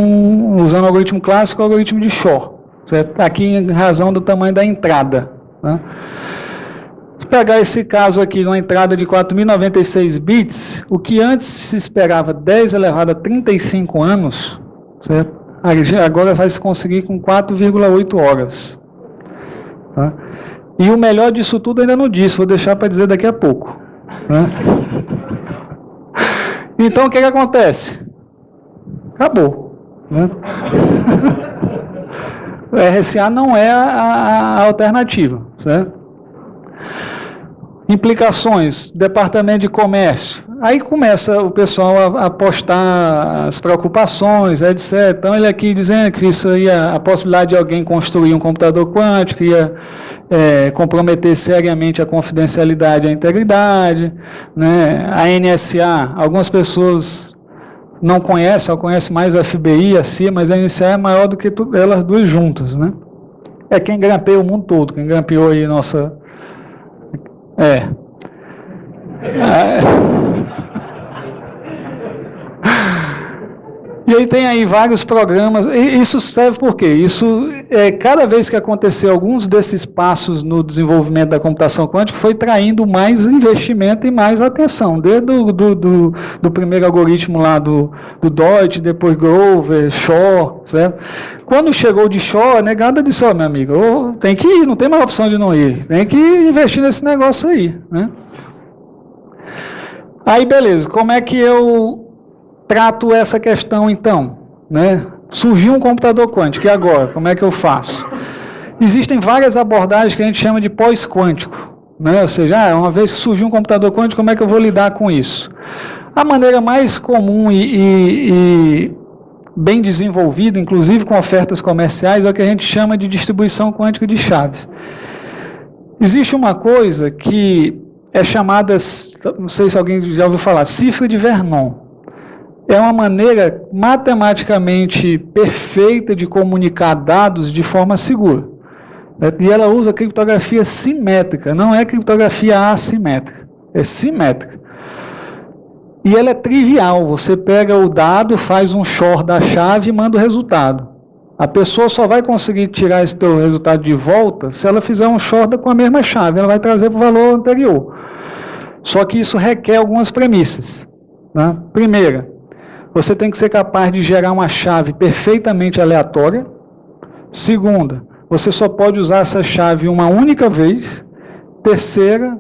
S1: usando o algoritmo clássico e o algoritmo de Shor, certo? Aqui em razão do tamanho da entrada. Né? Se pegar esse caso aqui, uma entrada de 4.096 bits, o que antes se esperava 10 elevado a 35 anos, certo? Agora vai se conseguir com 4,8 horas. Tá? E o melhor disso tudo ainda não disse, vou deixar para dizer daqui a pouco. Né? Então o que acontece? Acabou. Né? O RSA não é a alternativa, certo? Implicações, Departamento de Comércio. Aí começa o pessoal a postar as preocupações, etc. Então ele aqui dizendo que isso ia, a possibilidade de alguém construir um computador quântico ia comprometer seriamente a confidencialidade e a integridade, né? A NSA, algumas pessoas não conhecem, ou conhecem mais a FBI, a CIA, mas a NSA é maior do que elas duas juntas, né? É quem grampeia o mundo todo, quem grampeou aí nossa... E aí tem aí vários programas, e isso serve por quê? Isso, cada vez que acontecer alguns desses passos no desenvolvimento da computação quântica, foi traindo mais investimento e mais atenção, desde do primeiro algoritmo lá do Deutsch, depois Grover, Shor, certo? Quando chegou de Shor, a negada disse, meu amigo, tem que ir, não tem mais opção de não ir, tem que investir nesse negócio aí, né? Aí, beleza, como é que eu trato essa questão, então? Né? Surgiu um computador quântico, e agora? Como é que eu faço? Existem várias abordagens que a gente chama de pós-quântico. Né? Ou seja, uma vez que surgiu um computador quântico, como é que eu vou lidar com isso? A maneira mais comum e bem desenvolvida, inclusive com ofertas comerciais, é o que a gente chama de distribuição quântica de chaves. Existe uma coisa que é chamada, não sei se alguém já ouviu falar, cifra de Vernon. É uma maneira matematicamente perfeita de comunicar dados de forma segura. E ela usa criptografia simétrica, não é criptografia assimétrica, é simétrica. E ela é trivial, você pega o dado, faz um Shor da chave e manda o resultado. A pessoa só vai conseguir tirar esse teu resultado de volta se ela fizer um short com a mesma chave, ela vai trazer para o valor anterior. Só que isso requer algumas premissas. Né? Primeira, você tem que ser capaz de gerar uma chave perfeitamente aleatória. Segunda, você só pode usar essa chave uma única vez. Terceira,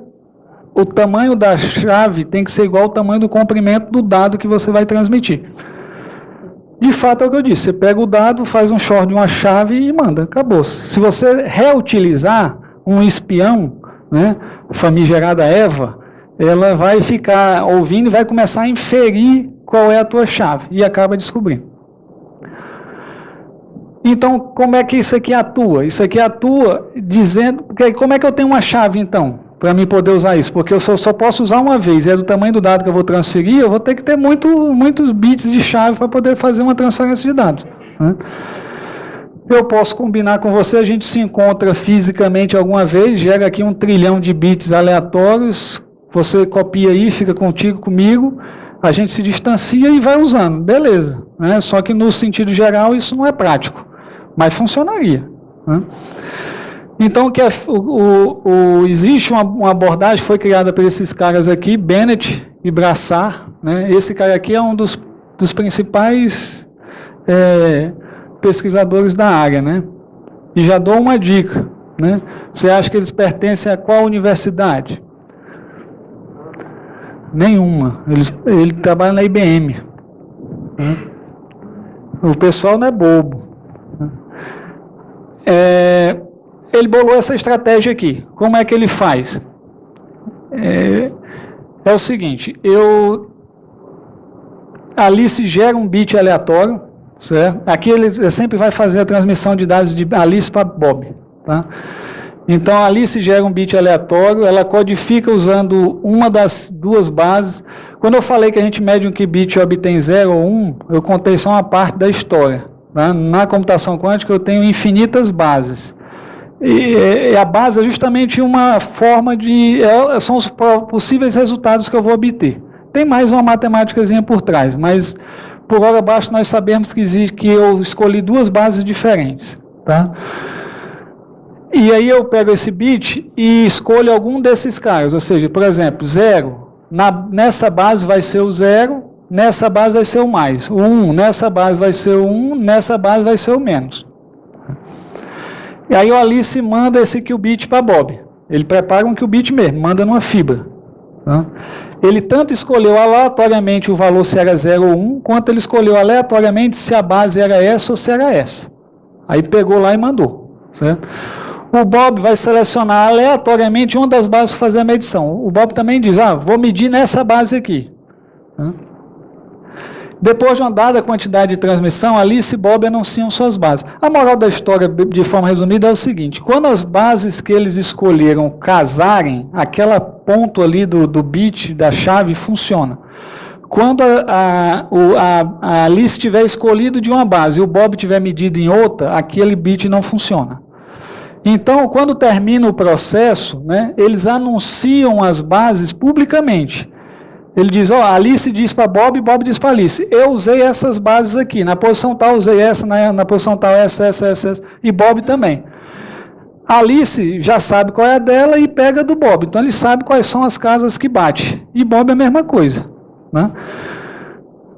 S1: o tamanho da chave tem que ser igual ao tamanho do comprimento do dado que você vai transmitir. De fato é o que eu disse, você pega o dado, faz um short de uma chave e manda, acabou. Se você reutilizar um espião, né, famigerada Eva, ela vai ficar ouvindo e vai começar a inferir qual é a tua chave e acaba descobrindo. Então, como é que isso aqui atua? Isso aqui atua dizendo, como é que eu tenho uma chave então, para mim poder usar isso? Porque eu só posso usar uma vez, é do tamanho do dado que eu vou transferir, eu vou ter que ter muitos bits de chave para poder fazer uma transferência de dados. Né? Eu posso combinar com você, a gente se encontra fisicamente alguma vez, gera aqui 1 trilhão de bits aleatórios, você copia aí, fica contigo, comigo, a gente se distancia e vai usando, beleza. Né? Só que no sentido geral isso não é prático, mas funcionaria. Né? Então, existe uma abordagem que foi criada por esses caras aqui, Bennett e Brassard. Né? Esse cara aqui é um dos principais pesquisadores da área. Né? E já dou uma dica. Né? Você acha que eles pertencem a qual universidade? Nenhuma. Ele trabalha na IBM. Né? O pessoal não é bobo. Ele bolou essa estratégia aqui. Como é que ele faz? É o seguinte, Alice gera um bit aleatório, certo? Aqui ele sempre vai fazer a transmissão de dados de Alice para Bob. Tá? Então, a Alice gera um bit aleatório, ela codifica usando uma das duas bases. Quando eu falei que a gente mede um qubit e obtém 0 ou 1, eu contei só uma parte da história. Tá? Na computação quântica eu tenho infinitas bases. E a base é justamente uma forma são os possíveis resultados que eu vou obter. Tem mais uma matemáticazinha por trás, mas por hora abaixo nós sabemos que eu escolhi duas bases diferentes. Tá? E aí eu pego esse bit e escolho algum desses caras, ou seja, por exemplo, 0, nessa base vai ser o 0, nessa base vai ser o mais, o 1, nessa base vai ser o 1, nessa base vai ser o menos. E aí o Alice manda esse qubit para Bob. Ele prepara um qubit mesmo, manda numa fibra. Tá? Ele tanto escolheu aleatoriamente o valor se era 0 ou 1, quanto ele escolheu aleatoriamente se a base era essa ou se era essa. Aí pegou lá e mandou. Certo? O Bob vai selecionar aleatoriamente uma das bases para fazer a medição. O Bob também diz, vou medir nessa base aqui. Tá? Depois de uma dada quantidade de transmissão, Alice e Bob anunciam suas bases. A moral da história, de forma resumida, é o seguinte: quando as bases que eles escolheram casarem, aquele ponto ali do bit, da chave, funciona. Quando a Alice tiver escolhido de uma base e o Bob tiver medido em outra, aquele bit não funciona. Então, quando termina o processo, né, eles anunciam as bases publicamente. Ele diz, Alice diz para Bob, Bob diz para Alice, eu usei essas bases aqui, na posição tal usei essa, na posição tal essa, e Bob também. Alice já sabe qual é a dela e pega do Bob, então ele sabe quais são as casas que bate, e Bob é a mesma coisa. Né?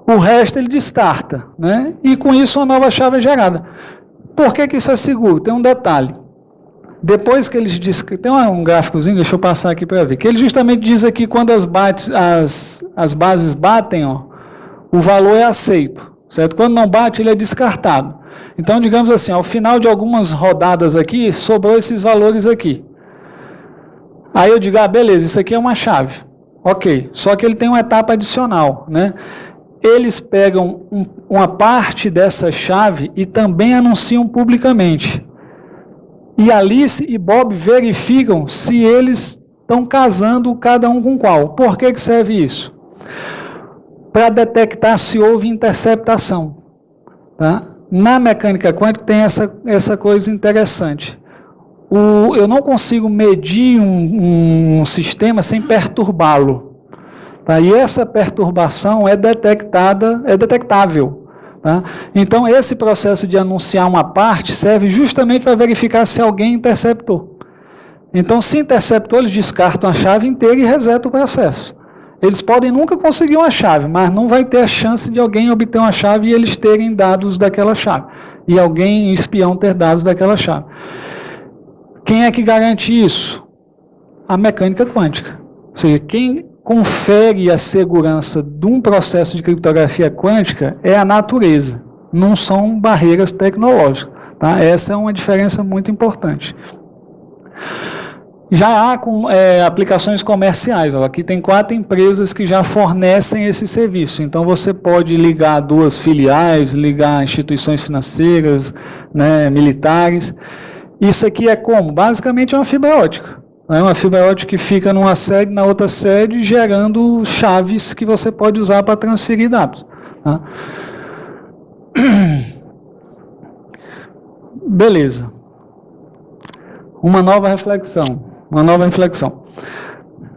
S1: O resto ele descarta, né? E com isso uma nova chave é gerada. Por que isso é seguro? Tem um detalhe. Depois que eles dizem, tem um gráficozinho, deixa eu passar aqui para ver, que ele justamente diz aqui quando as bases batem, o valor é aceito, certo? Quando não bate, ele é descartado. Então, digamos assim, ao final de algumas rodadas aqui, sobrou esses valores aqui. Aí eu digo, beleza, isso aqui é uma chave. Ok, só que ele tem uma etapa adicional, né? Eles pegam uma parte dessa chave e também anunciam publicamente. E Alice e Bob verificam se eles estão casando cada um com qual. Por que serve isso? Para detectar se houve interceptação. Tá? Na mecânica quântica tem essa coisa interessante. Eu não consigo medir um sistema sem perturbá-lo. Tá? E essa perturbação é detectável. Tá? Então, esse processo de anunciar uma parte serve justamente para verificar se alguém interceptou. Então, se interceptou, eles descartam a chave inteira e resetam o processo. Eles podem nunca conseguir uma chave, mas não vai ter a chance de alguém obter uma chave e eles terem dados daquela chave. E alguém, espião, ter dados daquela chave. Quem é que garante isso? A mecânica quântica. Ou seja, quem confere a segurança de um processo de criptografia quântica é a natureza, não são barreiras tecnológicas. Tá? Essa é uma diferença muito importante. Já há aplicações comerciais. Ó, aqui tem 4 empresas que já fornecem esse serviço. Então você pode ligar 2 filiais, ligar instituições financeiras, né, militares. Isso aqui é como? Basicamente é uma fibra ótica. Né, uma fibra ótica que fica numa sede, na outra sede, gerando chaves que você pode usar para transferir dados. Tá? Beleza. Uma nova reflexão.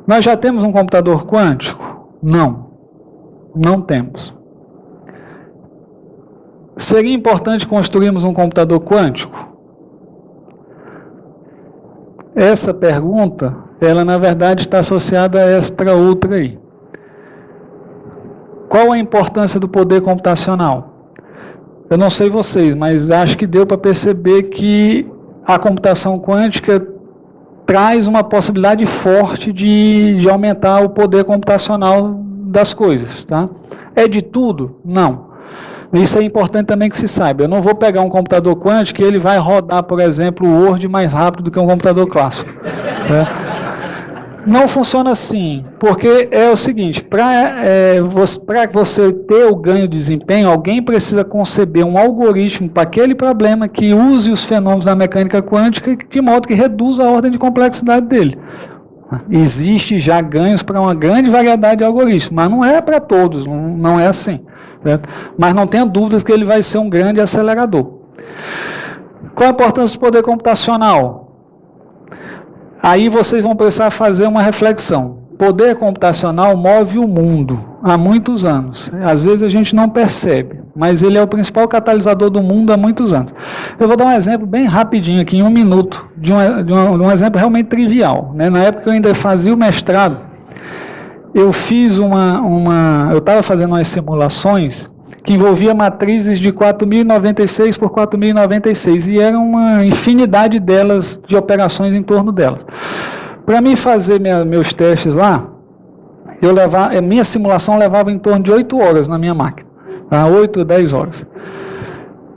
S1: Nós já temos um computador quântico? Não. Não temos. Seria importante construirmos um computador quântico? Essa pergunta, ela na verdade está associada a esta outra aí. Qual a importância do poder computacional? Eu não sei vocês, mas acho que deu para perceber que a computação quântica traz uma possibilidade forte de aumentar o poder computacional das coisas. Tá? É de tudo? Não. Isso é importante também que se saiba. Eu não vou pegar um computador quântico e ele vai rodar, por exemplo, o Word mais rápido do que um computador clássico. Certo? Não funciona assim, porque é o seguinte, para você ter o ganho de desempenho, alguém precisa conceber um algoritmo para aquele problema que use os fenômenos da mecânica quântica de modo que reduza a ordem de complexidade dele. Existe já ganhos para uma grande variedade de algoritmos, mas não é para todos, não é assim. Certo? Mas não tenha dúvidas que ele vai ser um grande acelerador. Qual a importância do poder computacional? Aí vocês vão precisar fazer uma reflexão. Poder computacional move o mundo há muitos anos. Às vezes a gente não percebe, mas ele é o principal catalisador do mundo há muitos anos. Eu vou dar um exemplo bem rapidinho aqui, em 1 minuto, de um exemplo realmente trivial. Né? Na época que eu ainda fazia o mestrado, eu fiz eu estava fazendo umas simulações que envolvia matrizes de 4096 por 4096, e era uma infinidade delas, de operações em torno delas. Para mim fazer meus testes lá, minha simulação levava em torno de 8 horas na minha máquina, tá? 8 ou 10 horas.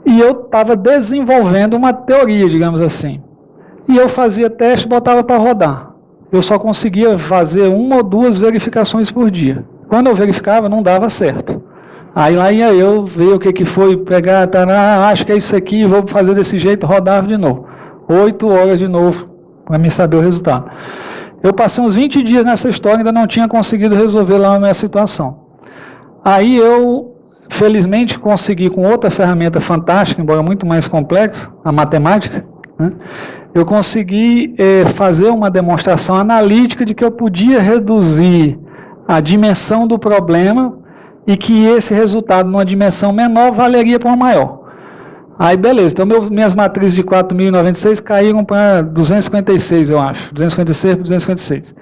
S1: E eu estava desenvolvendo uma teoria, digamos assim. E eu fazia teste e botava para rodar. Eu só conseguia fazer 1 ou 2 verificações por dia. Quando eu verificava, não dava certo. Aí lá ia eu ver o que foi, pegar, acho que é isso aqui, vou fazer desse jeito, rodava de novo. 8 horas de novo, para me saber o resultado. Eu passei uns 20 dias nessa história e ainda não tinha conseguido resolver lá a minha situação. Aí eu, felizmente, consegui com outra ferramenta fantástica, embora muito mais complexa, a matemática, né? Eu consegui fazer uma demonstração analítica de que eu podia reduzir a dimensão do problema e que esse resultado numa dimensão menor valeria para uma maior. Aí beleza, então minhas matrizes de 4096 caíram para 256, eu acho, 256 por 256.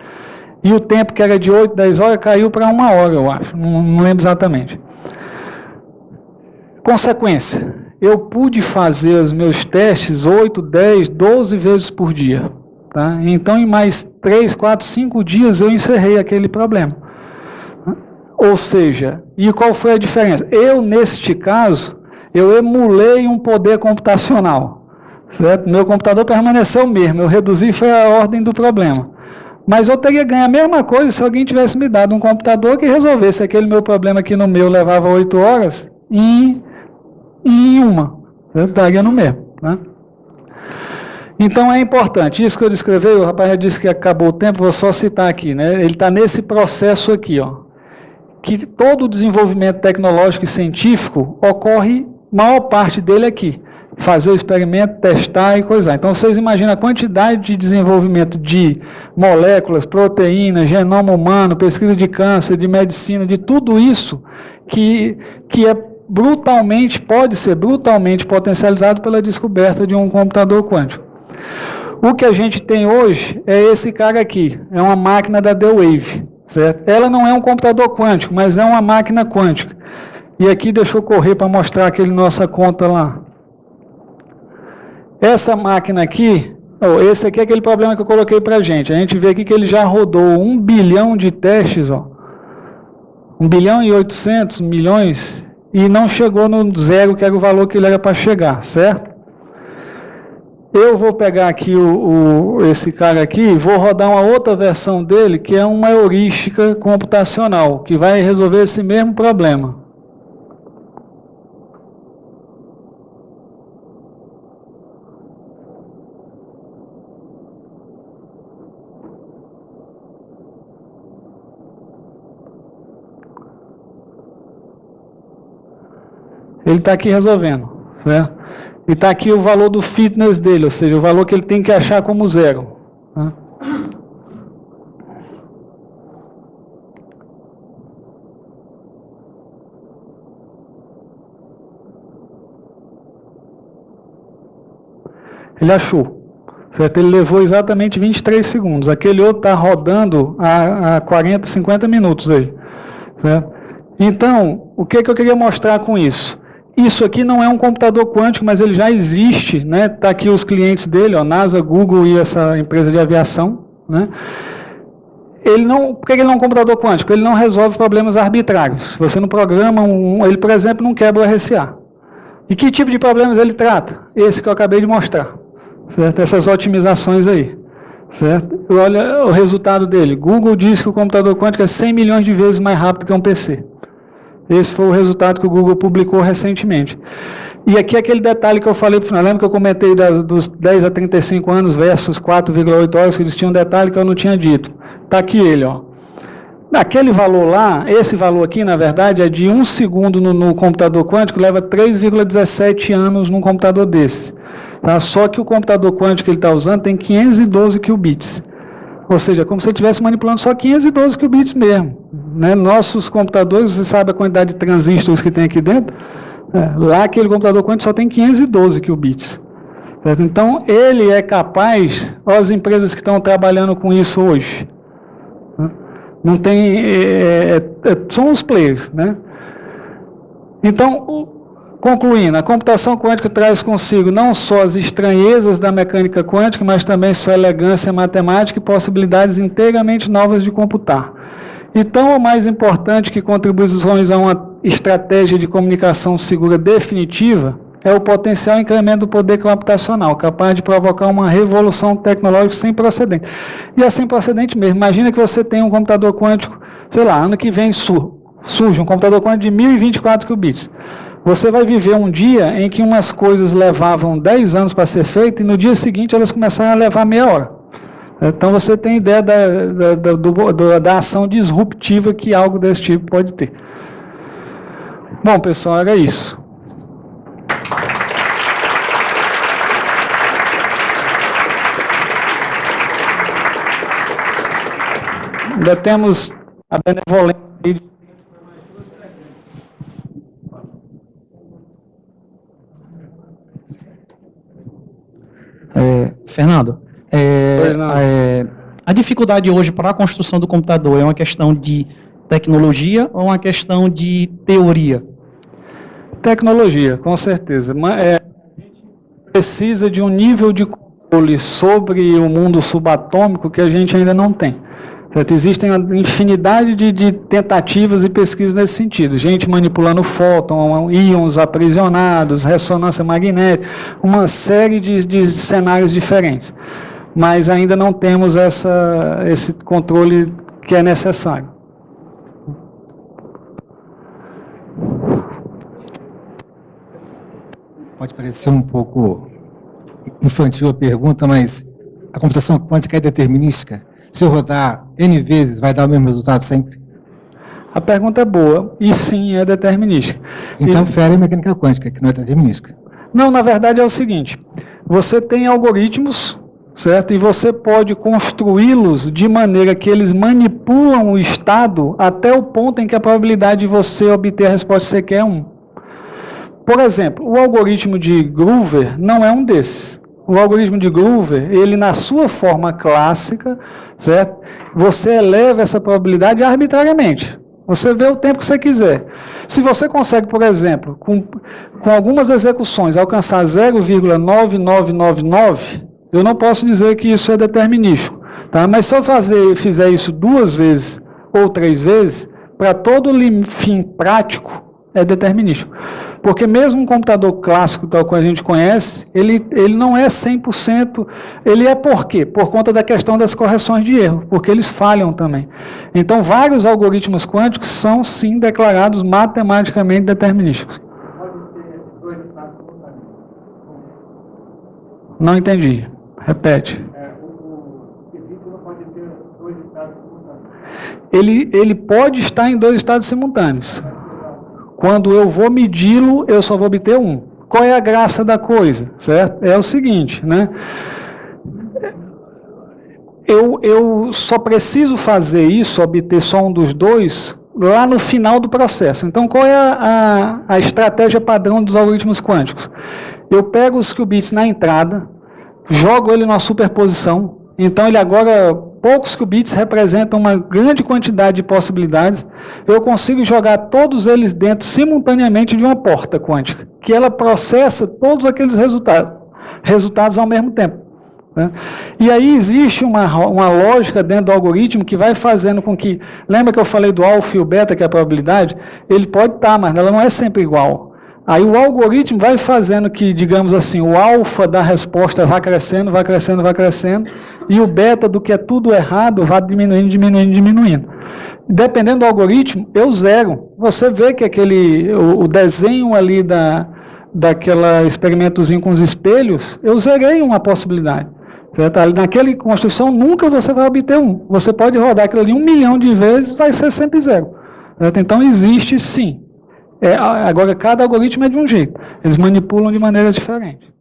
S1: E o tempo que era de 8, 10 horas caiu para 1 hora, eu acho, não lembro exatamente. Consequência, eu pude fazer os meus testes 8, 10, 12 vezes por dia. Tá? Então em mais 3, 4, 5 dias eu encerrei aquele problema. Ou seja, e qual foi a diferença? Eu, neste caso, eu emulei um poder computacional. Certo? Meu computador permaneceu o mesmo, eu reduzi foi a ordem do problema. Mas eu teria ganho a mesma coisa se alguém tivesse me dado um computador que resolvesse aquele meu problema que no meu levava 8 horas em 1. Eu estaria no mesmo. Né? Então é importante, isso que eu descrevi, o rapaz já disse que acabou o tempo, vou só citar aqui. Né? Ele está nesse processo aqui, ó. Que todo o desenvolvimento tecnológico e científico ocorre, maior parte dele aqui. Fazer o experimento, testar e coisar. Então vocês imaginam a quantidade de desenvolvimento de moléculas, proteínas, genoma humano, pesquisa de câncer, de medicina, de tudo isso que é pode ser brutalmente potencializado pela descoberta de um computador quântico. O que a gente tem hoje é esse cara aqui, é uma máquina da D-Wave, certo? Ela não é um computador quântico, mas é uma máquina quântica. E aqui deixa eu correr para mostrar aquele nossa conta lá. Essa máquina aqui, esse aqui é aquele problema que eu coloquei para a gente. A gente vê aqui que ele já rodou 1 bilhão de testes, 1 bilhão e 800 milhões, e não chegou no zero, que era o valor que ele era para chegar, certo? Eu vou pegar aqui esse cara aqui, vou rodar uma outra versão dele, que é uma heurística computacional, que vai resolver esse mesmo problema. Ele está aqui resolvendo, certo? E está aqui o valor do fitness dele, ou seja, o valor que ele tem que achar como zero. Né? Ele achou, certo? Ele levou exatamente 23 segundos. Aquele outro está rodando há 40, 50 minutos aí, certo? Então, o que eu queria mostrar com isso? Isso aqui não é um computador quântico, mas ele já existe, né? Está aqui os clientes dele, NASA, Google e essa empresa de aviação, né? Por que ele não é um computador quântico? Ele não resolve problemas arbitrários. Você não programa ele, por exemplo, não quebra o RSA. E que tipo de problemas ele trata? Esse que eu acabei de mostrar, certo? Essas otimizações aí, certo? Olha o resultado dele. Google diz que o computador quântico é 100 milhões de vezes mais rápido que um PC. Esse foi o resultado que o Google publicou recentemente. E aqui aquele detalhe que eu falei para o final, lembra que eu comentei dos 10 a 35 anos versus 4,8 horas, que eles tinham um detalhe que eu não tinha dito. Está aqui ele, Naquele valor lá, esse valor aqui, na verdade, é de 1 segundo no computador quântico, leva 3,17 anos num computador desse. Tá? Só que o computador quântico que ele está usando tem 512 qubits. Ou seja, como se ele estivesse manipulando só 512 qubits mesmo. Né? Nossos computadores, você sabe a quantidade de transistores que tem aqui dentro? Lá aquele computador quântico só tem 512 qubits. Certo? Então, ele é capaz, olha as empresas que estão trabalhando com isso hoje. Não tem, são os players, né? Então, concluindo, a computação quântica traz consigo não só as estranhezas da mecânica quântica, mas também sua elegância matemática e possibilidades inteiramente novas de computar. Então, o mais importante que contribuições a uma estratégia de comunicação segura definitiva é o potencial incremento do poder computacional, capaz de provocar uma revolução tecnológica sem precedente. E é sem precedente mesmo. Imagina que você tem um computador quântico, sei lá, ano que vem surge um computador quântico de 1024 qubits. Você vai viver um dia em que umas coisas levavam 10 anos para ser feitas e no dia seguinte elas começaram a levar meia hora. Então você tem ideia da ação disruptiva que algo desse tipo pode ter. Bom, pessoal, era isso. Ainda temos a benevolência de...
S3: Fernando, a dificuldade hoje para a construção do computador é uma questão de tecnologia ou uma questão de teoria?
S1: Tecnologia, com certeza. A gente precisa de um nível de controle sobre o mundo subatômico que a gente ainda não tem. Certo? Existem uma infinidade de tentativas e pesquisas nesse sentido. Gente manipulando fóton, íons aprisionados, ressonância magnética, uma série de cenários diferentes. Mas ainda não temos esse controle que é necessário.
S4: Pode parecer um pouco infantil a pergunta, mas a computação quântica é determinística? Se eu rodar N vezes, vai dar o mesmo resultado sempre?
S1: A pergunta é boa, e sim, é determinística.
S4: Então, fere a mecânica quântica, que não é determinística.
S1: Não, na verdade é o seguinte, você tem algoritmos, certo? E você pode construí-los de maneira que eles manipulam o estado até o ponto em que a probabilidade de você obter a resposta que você quer é 1. Por exemplo, o algoritmo de Groover não é um desses. O algoritmo de Groover, ele na sua forma clássica, certo? Você eleva essa probabilidade arbitrariamente. Você vê o tempo que você quiser. Se você consegue, por exemplo, com algumas execuções, alcançar 0,9999, eu não posso dizer que isso é determinístico. Tá? Mas se eu fizer isso 2 vezes ou 3 vezes, para todo fim prático, é determinístico. Porque mesmo um computador clássico, tal como a gente conhece, ele não é 100%. Ele é por quê? Por conta da questão das correções de erro, porque eles falham também. Então, vários algoritmos quânticos são, sim, declarados matematicamente determinísticos.
S2: Pode ter 2 estados simultâneos.
S1: Não entendi. Repete.
S2: O físico não pode ter 2 estados simultâneos.
S1: Ele pode estar em 2 estados simultâneos. Quando eu vou medi-lo, eu só vou obter um. Qual é a graça da coisa? Certo? É o seguinte, né? Eu só preciso fazer isso, obter só um dos 2, lá no final do processo. Então, qual é a estratégia padrão dos algoritmos quânticos? Eu pego os qubits na entrada, jogo ele numa superposição, então ele agora, poucos qubits representam uma grande quantidade de possibilidades, eu consigo jogar todos eles dentro simultaneamente de uma porta quântica, que ela processa todos aqueles resultados ao mesmo tempo. Né? E aí existe uma lógica dentro do algoritmo que vai fazendo com que, lembra que eu falei do alfa e o beta, que é a probabilidade? Ele pode estar, mas ela não é sempre igual. Aí o algoritmo vai fazendo que, digamos assim, o alfa da resposta vá crescendo, vai crescendo, vai crescendo, e o beta do que é tudo errado vai diminuindo, diminuindo, diminuindo. Dependendo do algoritmo, eu zero. Você vê que o desenho ali daquela experimentozinho com os espelhos, eu zerei uma possibilidade. Certo? Naquela construção, nunca você vai obter um. Você pode rodar aquilo ali 1 milhão de vezes, vai ser sempre zero. Certo? Então, existe sim. Agora, cada algoritmo é de um jeito. Eles manipulam de maneira diferente.